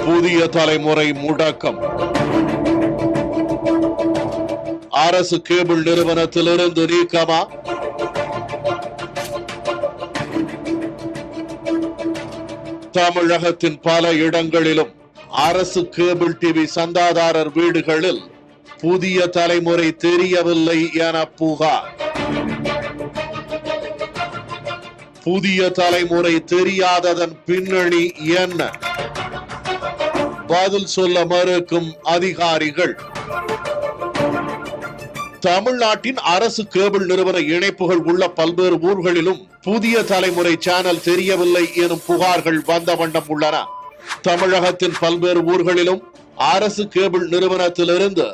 புதிய தலைமுறை முடக்கம். அரசு கேபிள் நிறுவனத்திலிருந்து நீக்கமா? தமிழகத்தின் பல இடங்களிலும் அரசு கேபிள் டிவி சந்தாதாரர் வீடுகளில் புதிய தலைமுறை தெரியவில்லை என புகார். புதிய தலைமுறை தெரியாததன் பின்னணி என்ன? பதில் சொல்ல மறுக்கும் அதிகாரிகள். தமிழ்நாட்டின் அரசு கேபிள் நிறுவன இணைப்புகள் உள்ள பல்வேறு ஊர்களிலும் புதிய தலைமுறை சேனல் தெரியவில்லை எனும் புகார்கள் வந்த வண்ணம் உள்ளன. தமிழகத்தின் பல்வேறு ஊர்களிலும் அரசு கேபிள் நிறுவனத்திலிருந்து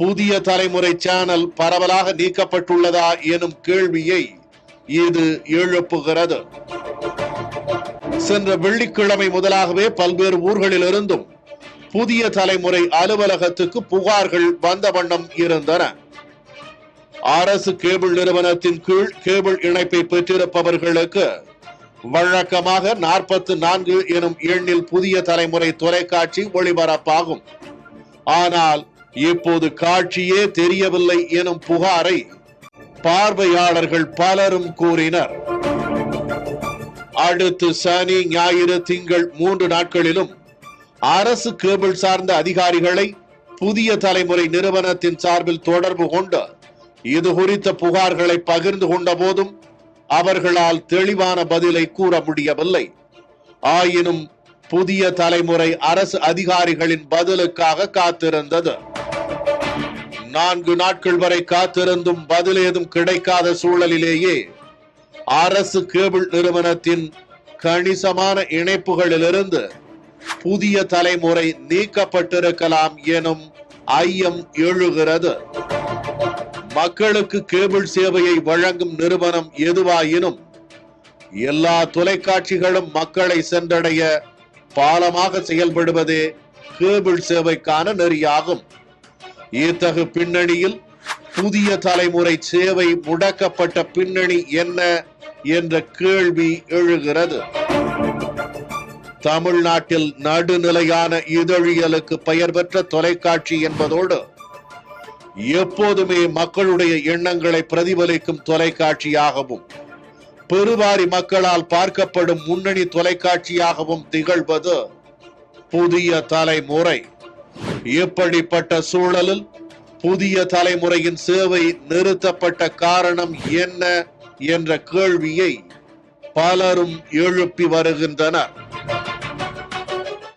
புதிய தலைமுறை சேனல் பரவலாக நீக்கப்பட்டுள்ளதா எனும் கேள்வியை இது எழுப்புகிறது. சென்ற வெள்ளிக்கிழமை முதலாகவே பல்வேறு ஊர்களிலிருந்தும் புதிய தலைமுறை அலுவலகத்துக்கு புகார்கள் வந்த வண்ணம் இருந்தன. அரசு கேபிள் நிறுவனத்தின் கீழ் கேபிள் இணைப்பை பெற்றிருப்பவர்களுக்கு வழக்கமாக 44 எனும் எண்ணில் புதிய தலைமுறை தொலைக்காட்சி ஒளிபரப்பாகும். ஆனால் இப்போது காட்சியே தெரியவில்லை எனும் புகாரை பார்வையாளர்கள் பலரும் கூறினர். அடுத்து சனி, ஞாயிறு, திங்கள் 3 நாட்களிலும் அரசு கேபிள் சார்ந்த அதிகாரிகளை புதிய தலைமுறை நிறுவனத்தின் சார்பில் தொடர்பு கொண்டு இது குறித்த புகார்களை பகிர்ந்து கொண்ட போதும் அவர்களால் தெளிவான பதிலை கூற முடியவில்லை. ஆயினும் புதிய தலைமுறை அரசு அதிகாரிகளின் பதிலுக்காக காத்திருந்தது. 4 நாட்கள் வரை காத்திருந்தும் பதில் ஏதும் கிடைக்காத சூழலிலேயே அரசு கேபிள் நிறுவனத்தின் கணிசமான இணைப்புகளிலிருந்து புதிய தலைமுறை நீக்கப்பட்டிருக்கலாம் எனும் ஐயம் எழுகிறது. மக்களுக்கு கேபிள் சேவையை வழங்கும் நிறுவனம் எதுவாயினும் எல்லா தொலைக்காட்சிகளும் மக்களை சென்றடைய பாலமாக செயல்படுவதே கேபிள் சேவைக்கான நெறியாகும். இத்தகு பின்னணியில் புதிய தலைமுறை சேவை முடக்கப்பட்ட பின்னணி என்ன என்ற கேள்வி எழுகிறது. தமிழ்நாட்டில் நடுநிலையான இதழியலுக்கு பெயர் பெற்ற தொலைக்காட்சி என்பதோடு எப்போதுமே மக்களுடைய எண்ணங்களை பிரதிபலிக்கும் தொலைக்காட்சியாகவும் பெருவாரி மக்களால் பார்க்கப்படும் முன்னணி தொலைக்காட்சியாகவும் திகழ்வது புதிய தலைமுறை. இப்படிப்பட்ட சூழலில் புதிய தலைமுறையின் சேவை நிறுத்தப்பட்ட காரணம் என்ன என்ற கேள்வியை பலரும் எழுப்பி வருகின்றனர்.